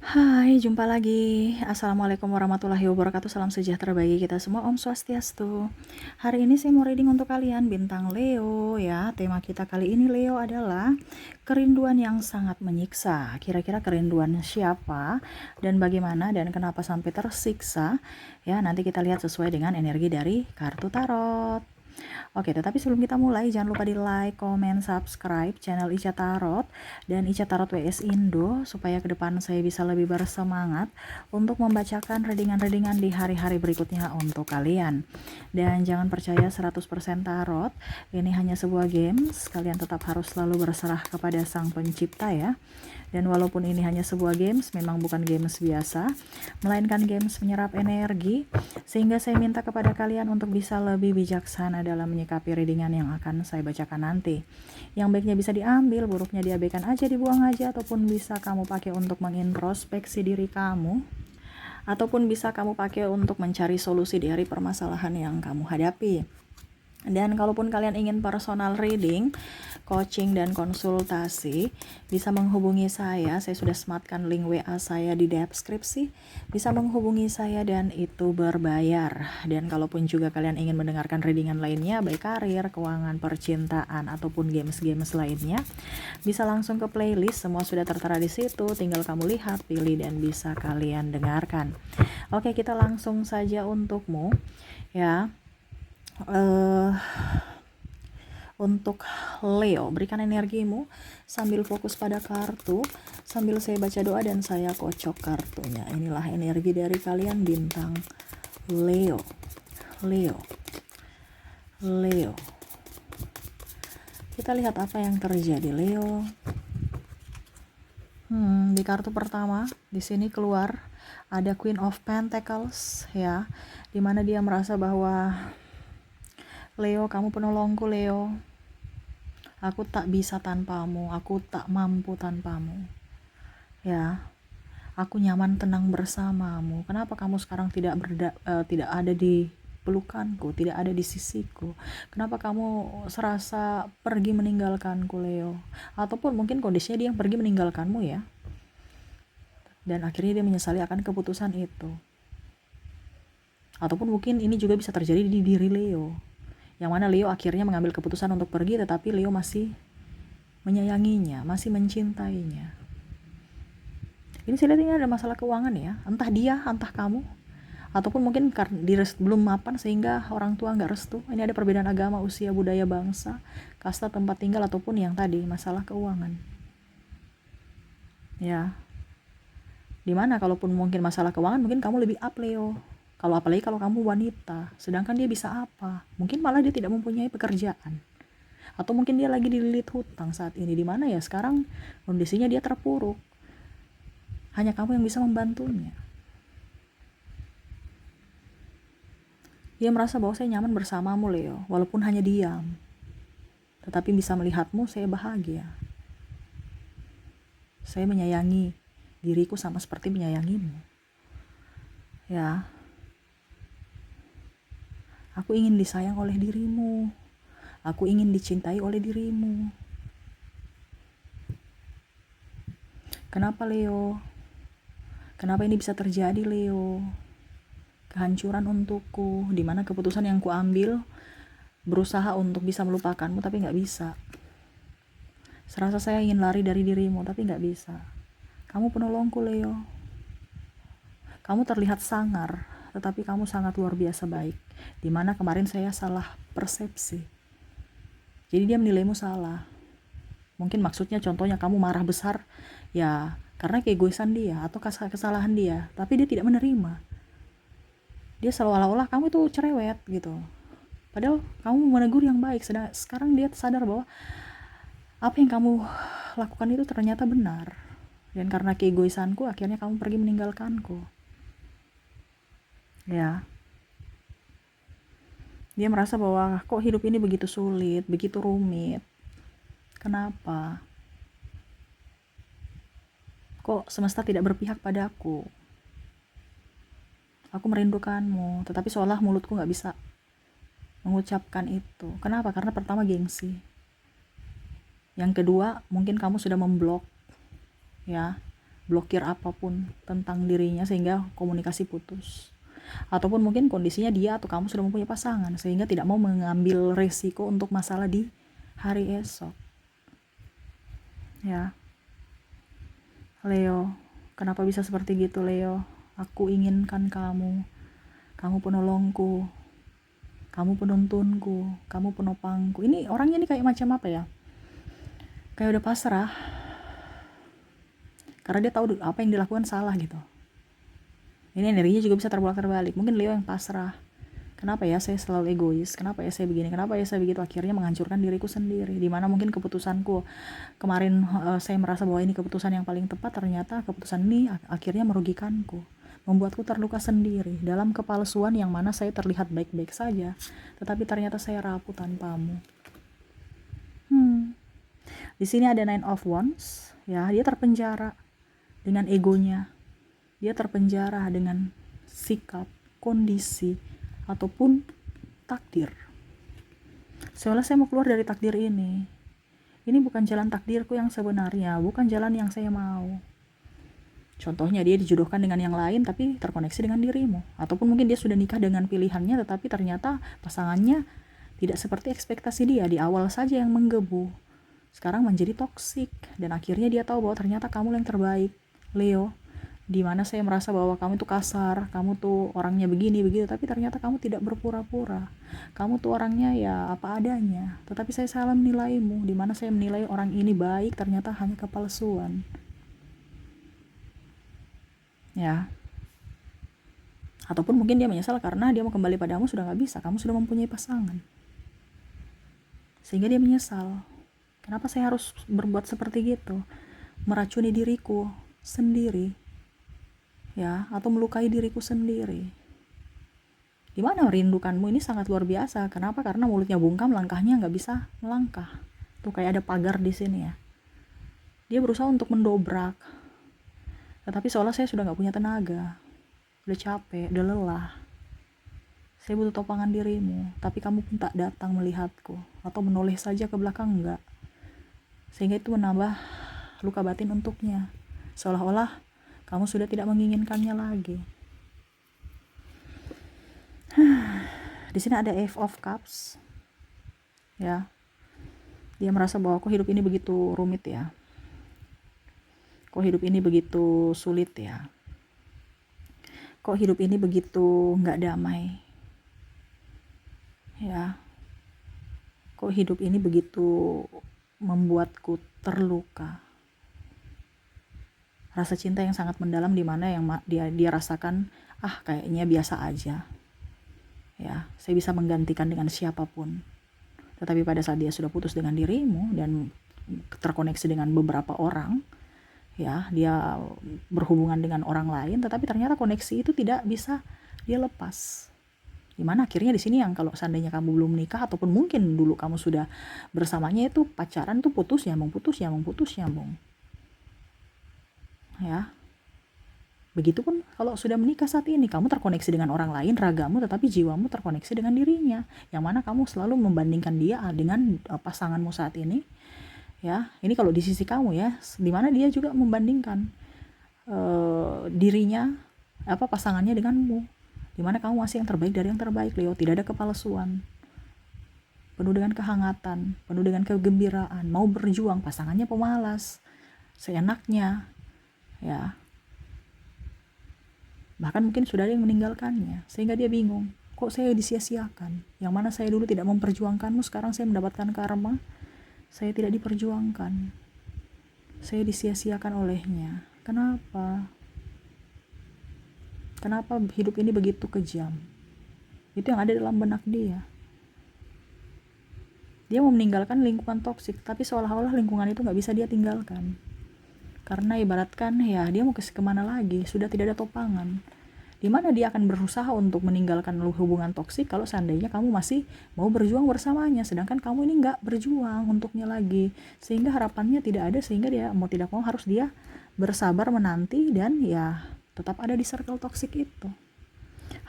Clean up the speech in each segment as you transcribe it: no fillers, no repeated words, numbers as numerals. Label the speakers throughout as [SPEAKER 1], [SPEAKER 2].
[SPEAKER 1] Hai, jumpa lagi. Assalamualaikum warahmatullahi wabarakatuh. Salam sejahtera bagi kita semua. Om Swastiastu. Hari ini saya mau reading untuk kalian bintang Leo ya. Tema kita kali ini Leo adalah kerinduan yang sangat menyiksa. Kira-kira kerinduan siapa dan bagaimana dan kenapa sampai tersiksa? Ya, nanti kita lihat sesuai dengan energi dari kartu tarot. Oke, tetapi sebelum kita mulai, jangan lupa di like, comment, subscribe channel Ica Tarot dan Ica Tarot WS Indo, supaya ke depan saya bisa lebih bersemangat untuk membacakan readingan-readingan di hari-hari berikutnya untuk kalian. Dan jangan percaya 100% tarot, ini hanya sebuah games, kalian tetap harus selalu berserah kepada Sang Pencipta ya. Dan walaupun ini hanya sebuah games, memang bukan games biasa, melainkan games menyerap energi, sehingga saya minta kepada kalian untuk bisa lebih bijaksana dalam menyikapi readingan yang akan saya bacakan nanti. Yang baiknya bisa diambil, buruknya diabaikan aja, dibuang aja, ataupun bisa kamu pakai untuk mengintrospeksi diri kamu, ataupun bisa kamu pakai untuk mencari solusi dari permasalahan yang kamu hadapi. Dan kalaupun kalian ingin personal reading, coaching dan konsultasi, bisa menghubungi saya sudah sematkan link WA saya di deskripsi, bisa menghubungi saya dan itu berbayar. Dan kalaupun juga kalian ingin mendengarkan readingan lainnya, baik karir, keuangan, percintaan, ataupun games-games lainnya, bisa langsung ke playlist, semua sudah tertera di situ, tinggal kamu lihat, pilih, dan bisa kalian dengarkan. Oke, kita langsung saja untukmu ya. Untuk Leo, berikan energimu sambil fokus pada kartu, sambil saya baca doa dan saya kocok kartunya. Inilah energi dari kalian bintang Leo. Leo. Leo. Kita lihat apa yang terjadi Leo. Di kartu pertama di sini keluar ada Queen of Pentacles ya, dimana dia merasa bahwa Leo, kamu penolongku Leo. Aku tak bisa tanpamu, aku tak mampu tanpamu. Ya, aku nyaman tenang bersamamu. Kenapa kamu sekarang tidak ada di pelukanku, tidak ada di sisiku? Kenapa kamu serasa pergi meninggalkanku Leo? Ataupun mungkin kondisinya dia yang pergi meninggalkanmu ya. Dan akhirnya dia menyesali akan keputusan itu. Ataupun mungkin ini juga bisa terjadi di diri Leo, yang mana Leo akhirnya mengambil keputusan untuk pergi, tetapi Leo masih menyayanginya, masih mencintainya. Ini saya lihat ini ada masalah keuangan ya, entah dia, entah kamu, ataupun mungkin karena belum mapan sehingga orang tua nggak restu. Ini ada perbedaan agama, usia, budaya, bangsa, kasta, tempat tinggal, ataupun yang tadi masalah keuangan. Ya, dimana kalaupun mungkin masalah keuangan, mungkin kamu lebih up Leo. Kalau apalagi kalau kamu wanita, sedangkan dia bisa apa? Mungkin malah dia tidak mempunyai pekerjaan. Atau mungkin dia lagi dililit hutang saat ini, di mana ya sekarang kondisinya dia terpuruk. Hanya kamu yang bisa membantunya. Dia merasa bahwa saya nyaman bersamamu Leo, walaupun hanya diam. Tetapi bisa melihatmu, saya bahagia. Saya menyayangi diriku sama seperti menyayangimu. Ya. Aku ingin disayang oleh dirimu. Aku ingin dicintai oleh dirimu. Kenapa Leo? Kenapa ini bisa terjadi Leo? Kehancuran untukku, dimana keputusan yang kuambil berusaha untuk bisa melupakanmu tapi gak bisa. Serasa saya ingin lari dari dirimu tapi gak bisa. Kamu penolongku Leo. Kamu terlihat sangar, tetapi kamu sangat luar biasa baik, dimana kemarin saya salah persepsi. Jadi dia menilaimu salah. Mungkin maksudnya contohnya kamu marah besar ya karena keegoisan dia atau kesalahan dia, tapi dia tidak menerima. Dia seolah-olah kamu itu cerewet gitu. Padahal kamu menegur yang baik. Sekarang dia sadar bahwa apa yang kamu lakukan itu ternyata benar. Dan karena keegoisanku akhirnya kamu pergi meninggalkanku. Ya. Dia merasa bahwa kok hidup ini begitu sulit, begitu rumit. Kenapa? Kok semesta tidak berpihak padaku? Aku merindukanmu, tetapi seolah mulutku gak bisa mengucapkan itu. Kenapa? Karena pertama gengsi. Yang kedua, mungkin kamu sudah memblok ya. blokir apapun tentang dirinya sehingga komunikasi putus. Ataupun mungkin kondisinya dia atau kamu sudah mempunyai pasangan sehingga tidak mau mengambil resiko untuk masalah di hari esok. Ya, Leo, kenapa bisa seperti gitu, Leo? Aku inginkan kamu, kamu penolongku, kamu penuntunku, kamu penopangku. Ini orangnya nih kayak macam apa ya? Kayak udah pasrah, karena dia tahu apa yang dilakukan salah gitu. Ini energinya juga bisa terbolak-terbalik. Mungkin Leo yang pasrah. Kenapa ya saya selalu egois? Kenapa ya saya begini? Kenapa ya saya begitu? Akhirnya menghancurkan diriku sendiri. Dimana mungkin keputusanku kemarin saya merasa bahwa ini keputusan yang paling tepat, ternyata keputusan ini akhirnya merugikanku, membuatku terluka sendiri dalam kepalsuan yang mana saya terlihat baik-baik saja, tetapi ternyata saya rapuh tanpamu. Di sini ada Nine of Wands, ya, dia terpenjara dengan egonya. Dia terpenjara dengan sikap, kondisi, ataupun takdir. Seolah saya mau keluar dari takdir ini. Ini bukan jalan takdirku yang sebenarnya, bukan jalan yang saya mau. Contohnya dia dijodohkan dengan yang lain tapi terkoneksi dengan dirimu. Ataupun mungkin dia sudah nikah dengan pilihannya tetapi ternyata pasangannya tidak seperti ekspektasi dia. Di awal saja yang menggebu, sekarang menjadi toksik. Dan akhirnya dia tahu bahwa ternyata kamu yang terbaik, Leo. Dimana saya merasa bahwa kamu tuh kasar, kamu tuh orangnya begini begitu, tapi ternyata kamu tidak berpura-pura, kamu tuh orangnya ya apa adanya, tetapi saya salah menilaimu. Dimana saya menilai orang ini baik, ternyata hanya kepalsuan, ya. Ataupun mungkin dia menyesal karena dia mau kembali padamu sudah gak bisa, kamu sudah mempunyai pasangan, sehingga dia menyesal, kenapa saya harus berbuat seperti gitu, meracuni diriku sendiri, ya, atau melukai diriku sendiri. Dimana merindukanmu ini sangat luar biasa. Kenapa? Karena mulutnya bungkam, langkahnya nggak bisa melangkah. Tuh kayak ada pagar di sini ya. Dia berusaha untuk mendobrak, tetapi seolah saya sudah nggak punya tenaga, udah capek, udah lelah. Saya butuh topangan dirimu, tapi kamu pun tak datang melihatku, atau menoleh saja ke belakang enggak. Sehingga itu menambah luka batin untuknya. Seolah-olah kamu sudah tidak menginginkannya lagi. Di sini ada Ace of Cups, ya. Dia merasa bahwa kok hidup ini begitu rumit ya, kok hidup ini begitu sulit ya, kok hidup ini begitu nggak damai, ya. Kok hidup ini begitu membuatku terluka. Rasa cinta yang sangat mendalam di mana yang dia rasakan, kayaknya biasa aja. Ya, saya bisa menggantikan dengan siapapun. Tetapi pada saat dia sudah putus dengan dirimu dan terkoneksi dengan beberapa orang, ya, dia berhubungan dengan orang lain, tetapi ternyata koneksi itu tidak bisa dia lepas. Dimana akhirnya di sini yang kalau seandainya kamu belum menikah ataupun mungkin dulu kamu sudah bersamanya itu pacaran tuh putus nyambung. Ya. Begitupun kalau sudah menikah saat ini, kamu terkoneksi dengan orang lain, ragamu, tetapi jiwamu terkoneksi dengan dirinya. Yang mana kamu selalu membandingkan dia dengan pasanganmu saat ini. Ya, ini kalau di sisi kamu ya, dimana dia juga membandingkan dirinya, pasangannya denganmu. Dimana kamu masih yang terbaik dari yang terbaik, Leo. Tidak ada kepalsuan. Penuh dengan kehangatan, penuh dengan kegembiraan, mau berjuang, pasangannya pemalas, seenaknya, ya. Bahkan mungkin sudah ada yang meninggalkannya, sehingga dia bingung, kok saya disia-siakan, yang mana saya dulu tidak memperjuangkanmu, sekarang saya mendapatkan karma, saya tidak diperjuangkan, saya disia-siakan olehnya. Kenapa hidup ini begitu kejam? Itu yang ada dalam benak dia. Dia mau meninggalkan lingkungan toksik, tapi seolah-olah lingkungan itu gak bisa dia tinggalkan. Karena ibaratkan ya dia mau kemana lagi, sudah tidak ada topangan. Dimana dia akan berusaha untuk meninggalkan hubungan toksik kalau seandainya kamu masih mau berjuang bersamanya, sedangkan kamu ini nggak berjuang untuknya lagi, sehingga harapannya tidak ada, sehingga dia mau tidak mau harus dia bersabar menanti dan ya tetap ada di circle toksik itu.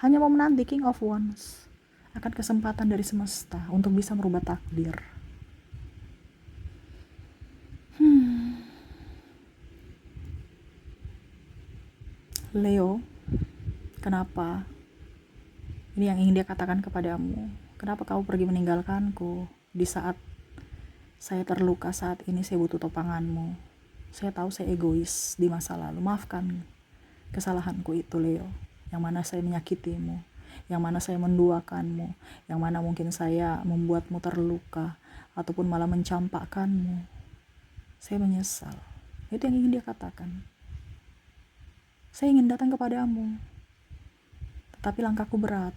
[SPEAKER 1] Hanya mau menanti King of Wands, akan kesempatan dari semesta untuk bisa merubah takdir. Leo, kenapa? Ini yang ingin dia katakan kepadamu. Kenapa kau pergi meninggalkanku di saat saya terluka saat ini? Saya butuh topanganmu. Saya tahu saya egois di masa lalu. Maafkan kesalahanku itu, Leo. Yang mana saya menyakitimu, yang mana saya menduakanmu, yang mana mungkin saya membuatmu terluka ataupun malah mencampakkanmu. Saya menyesal. Itu yang ingin dia katakan. Saya ingin datang kepadamu, tetapi langkahku berat.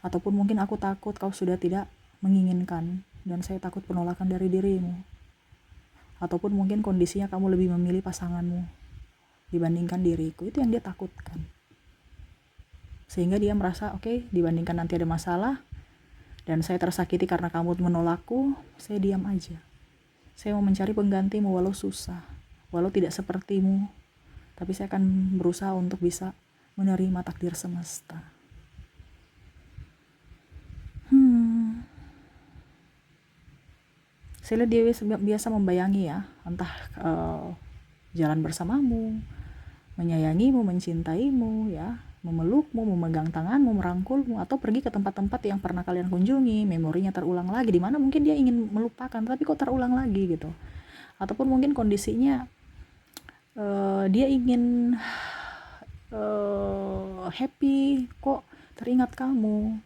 [SPEAKER 1] Ataupun mungkin aku takut kau sudah tidak menginginkan, dan saya takut penolakan dari dirimu. Ataupun mungkin kondisinya kamu lebih memilih pasanganmu dibandingkan diriku. Itu yang dia takutkan. Sehingga dia merasa, oke, dibandingkan nanti ada masalah, dan saya tersakiti karena kamu menolakku, saya diam aja. Saya mau mencari penggantimu walau susah, walau tidak sepertimu, tapi saya akan berusaha untuk bisa menerima takdir semesta. Saya lihat dia biasa membayangi ya, entah jalan bersamamu, menyayangimu, mencintaimu ya, memelukmu, memegang tanganmu, merangkulmu, atau pergi ke tempat-tempat yang pernah kalian kunjungi, memorinya terulang lagi, di mana mungkin dia ingin melupakan tapi kok terulang lagi gitu. Ataupun mungkin kondisinya dia ingin happy, kok teringat kamu.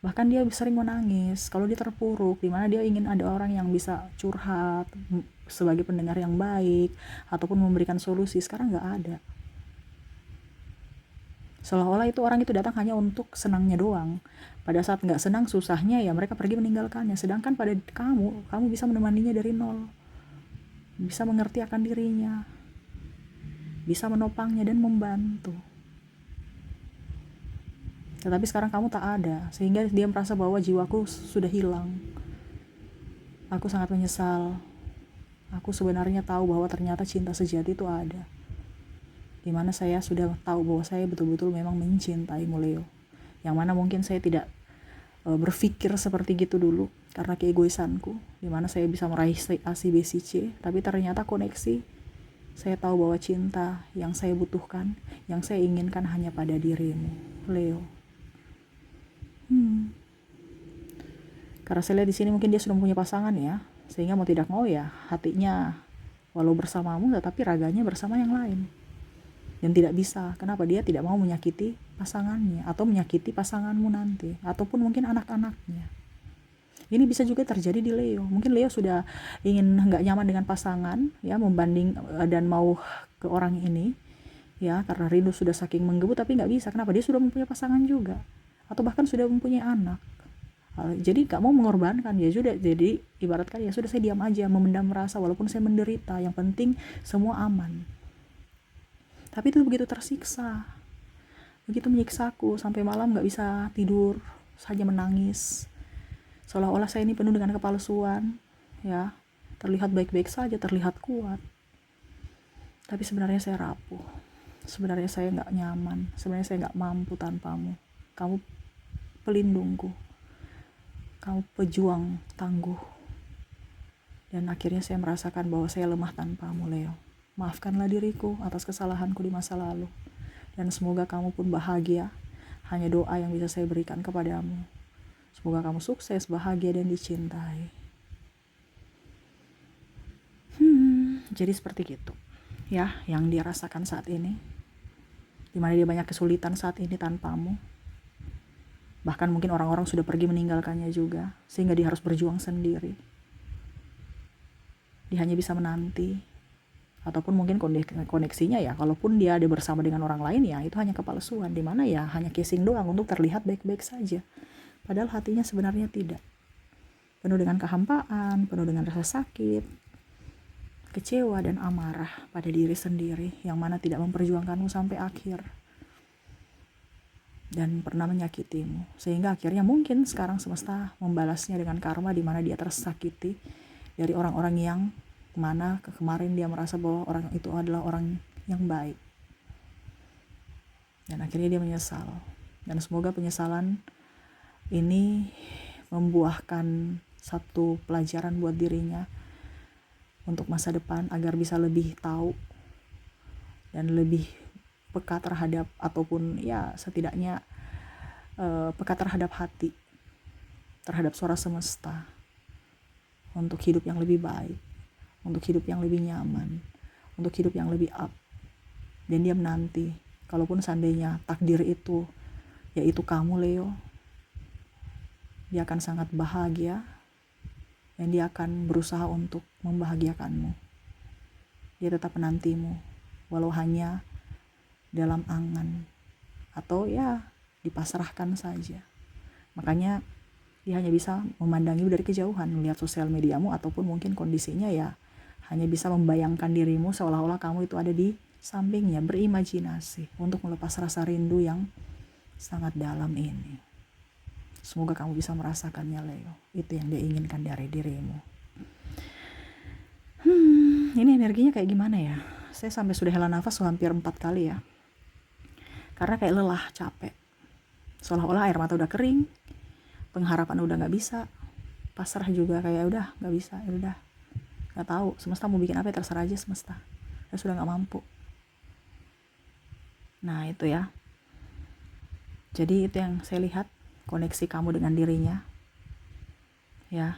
[SPEAKER 1] Bahkan dia sering menangis kalau dia terpuruk, di mana dia ingin ada orang yang bisa curhat sebagai pendengar yang baik ataupun memberikan solusi. Sekarang nggak ada. Seolah-olah itu orang itu datang hanya untuk senangnya doang. Pada saat nggak senang, susahnya ya mereka pergi meninggalkannya. Sedangkan pada kamu bisa menemaninya dari nol, bisa mengerti akan dirinya, bisa menopangnya dan membantu. Tetapi sekarang kamu tak ada, sehingga dia merasa bahwa jiwaku sudah hilang. Aku sangat menyesal. Aku sebenarnya tahu bahwa ternyata cinta sejati itu ada. Dimana saya sudah tahu bahwa saya betul-betul memang mencintaimu, Leo. Yang mana mungkin saya tidak berpikir seperti gitu dulu, karena keegoisanku. Dimana saya bisa meraih A, C, B, C, C. Tapi ternyata koneksi, saya tahu bahwa cinta yang saya butuhkan, yang saya inginkan hanya pada dirimu, Leo. Karena saya lihat di sini mungkin dia sudah mempunyai pasangan ya, sehingga mau tidak mau ya hatinya walau bersamamu, tetapi raganya bersama yang lain. Dan tidak bisa. Kenapa? Dia tidak mau menyakiti pasangannya atau menyakiti pasanganmu nanti, ataupun mungkin anak-anaknya. Ini bisa juga terjadi di Leo. Mungkin Leo sudah ingin nggak nyaman dengan pasangan ya, membanding dan mau ke orang ini ya, karena rindu sudah saking menggebu, tapi nggak bisa. Kenapa? Dia sudah mempunyai pasangan juga, atau bahkan sudah mempunyai anak. Jadi gak mau mengorbankan, ya sudah, jadi ibaratkan ya sudah, saya diam aja, memendam rasa walaupun saya menderita, yang penting semua aman. Tapi itu begitu tersiksa, begitu menyiksaku, sampai malam gak bisa tidur, saja menangis, seolah-olah saya ini penuh dengan kepalsuan ya, terlihat baik-baik saja, terlihat kuat, tapi sebenarnya saya rapuh, sebenarnya saya gak nyaman, sebenarnya saya gak mampu tanpamu. Kamu pelindungku, kamu pejuang tangguh. Dan akhirnya saya merasakan bahwa saya lemah tanpamu, Leo. Maafkanlah diriku atas kesalahanku di masa lalu. Dan semoga kamu pun bahagia. Hanya doa yang bisa saya berikan kepadamu. Semoga kamu sukses, bahagia, dan dicintai. Jadi seperti itu ya yang dia rasakan saat ini. Dimana dia banyak kesulitan saat ini tanpamu. Bahkan mungkin orang-orang sudah pergi meninggalkannya juga, sehingga dia harus berjuang sendiri. Dia hanya bisa menanti, ataupun mungkin koneksinya ya, kalaupun dia ada bersama dengan orang lain ya, itu hanya kepalsuan, dimana ya hanya casing doang untuk terlihat baik-baik saja. Padahal hatinya sebenarnya tidak. Penuh dengan kehampaan, penuh dengan rasa sakit, kecewa dan amarah pada diri sendiri, yang mana tidak memperjuangkanmu sampai akhir. Dan pernah menyakitimu, sehingga akhirnya mungkin sekarang semesta membalasnya dengan karma, di mana dia tersakiti dari orang-orang yang mana kemarin dia merasa bahwa orang itu adalah orang yang baik, dan akhirnya dia menyesal. Dan semoga penyesalan ini membuahkan satu pelajaran buat dirinya untuk masa depan, agar bisa lebih tahu dan lebih peka terhadap, ataupun ya setidaknya peka terhadap hati, terhadap suara semesta, untuk hidup yang lebih baik, untuk hidup yang lebih nyaman, untuk hidup yang lebih up. Dan dia menanti, kalaupun seandainya takdir itu yaitu kamu Leo, dia akan sangat bahagia dan dia akan berusaha untuk membahagiakanmu. Dia tetap menantimu, walau hanya dalam angan atau ya dipasrahkan saja. Makanya dia hanya bisa memandangimu dari kejauhan, melihat sosial mediamu, ataupun mungkin kondisinya ya hanya bisa membayangkan dirimu seolah-olah kamu itu ada di sampingnya, berimajinasi untuk melepas rasa rindu yang sangat dalam ini. Semoga kamu bisa merasakannya Leo. Itu yang dia inginkan dari dirimu. Ini energinya kayak gimana ya? Saya sampai sudah hela nafas hampir 4 kali ya. Karena kayak lelah, capek. Seolah-olah air mata udah kering, pengharapan udah gak bisa, pasrah juga kayak udah gak bisa, ya udah gak tahu semesta mau bikin apa ya, terserah aja semesta. Saya sudah gak mampu. Nah itu ya. Jadi itu yang saya lihat, koneksi kamu dengan dirinya. Ya,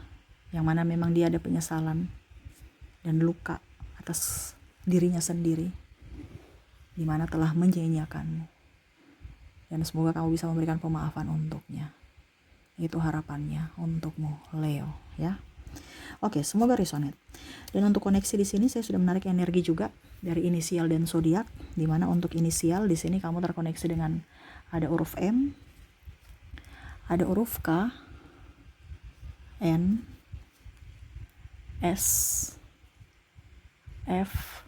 [SPEAKER 1] yang mana memang dia ada penyesalan dan luka atas dirinya sendiri, di mana telah menyanyiakanmu. Dan semoga kamu bisa memberikan pemaafan untuknya. Itu harapannya untukmu Leo ya. Oke, semoga resonate. Dan untuk koneksi di sini saya sudah menarik energi juga dari inisial dan zodiak, di mana untuk inisial di sini kamu terkoneksi dengan ada huruf M, ada huruf K, N, S, F,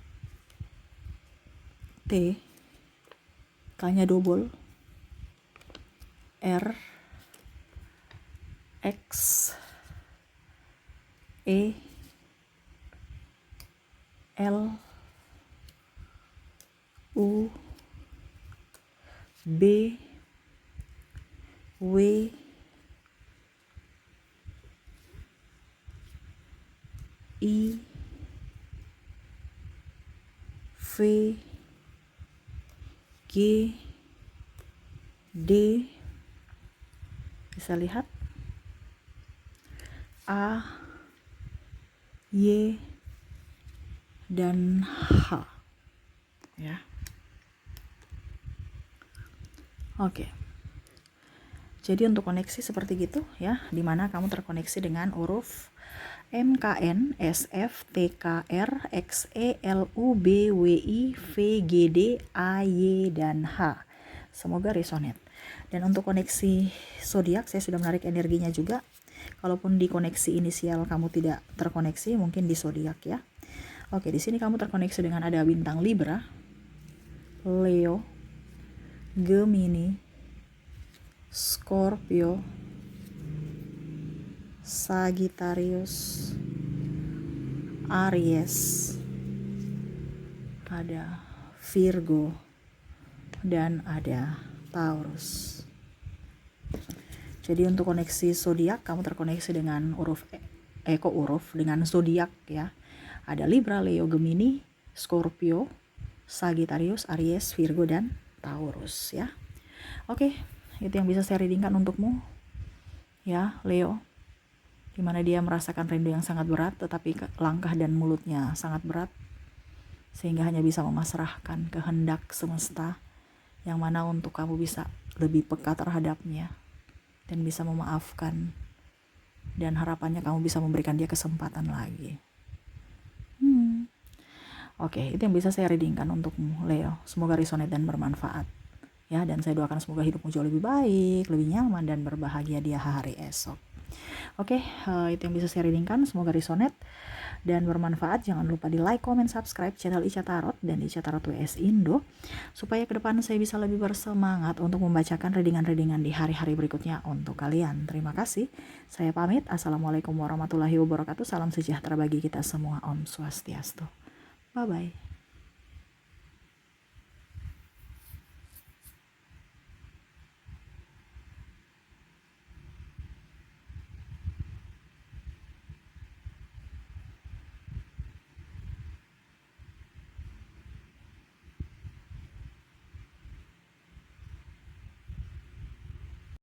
[SPEAKER 1] T, K-nya double, R, X, E, L, U, B, W, I, V, G, D, bisa lihat, A, Y, dan H ya. Oke. Jadi untuk koneksi seperti gitu ya, dimana kamu terkoneksi dengan huruf M, K, N, S, F, T, K, R, X, E, L, U, B, W, I, V, G, D, A, Y, dan H. Semoga resonate. Dan untuk koneksi zodiak saya sudah menarik energinya juga. Kalaupun di koneksi inisial kamu tidak terkoneksi, mungkin di zodiak ya. Oke, di sini kamu terkoneksi dengan ada bintang Libra, Leo, Gemini, Scorpio, Sagittarius, Aries, ada Virgo, dan ada Taurus. Jadi untuk koneksi zodiak kamu terkoneksi dengan dengan zodiak ya. Ada Libra, Leo, Gemini, Scorpio, Sagittarius, Aries, Virgo, dan Taurus ya. Oke, itu yang bisa saya readingkan untukmu ya Leo, dimana dia merasakan rindu yang sangat berat, tetapi langkah dan mulutnya sangat berat, sehingga hanya bisa memasrahkan kehendak semesta, yang mana untuk kamu bisa lebih peka terhadapnya dan bisa memaafkan, dan harapannya kamu bisa memberikan dia kesempatan lagi. Oke, itu yang bisa saya readingkan untukmu Leo. Semoga resonate dan bermanfaat ya, dan saya doakan semoga hidupmu jauh lebih baik, lebih nyaman, dan berbahagia di hari esok. Oke, itu yang bisa saya readingkan. Semoga resonate dan bermanfaat. Jangan lupa di like, comment, subscribe channel Ica Tarot dan Ica Tarot WS Indo, supaya ke depan saya bisa lebih bersemangat untuk membacakan readingan-readingan di hari-hari berikutnya untuk kalian. Terima kasih. Saya pamit. Assalamualaikum warahmatullahi wabarakatuh. Salam sejahtera bagi kita semua. Om Swastiastu. Bye-bye.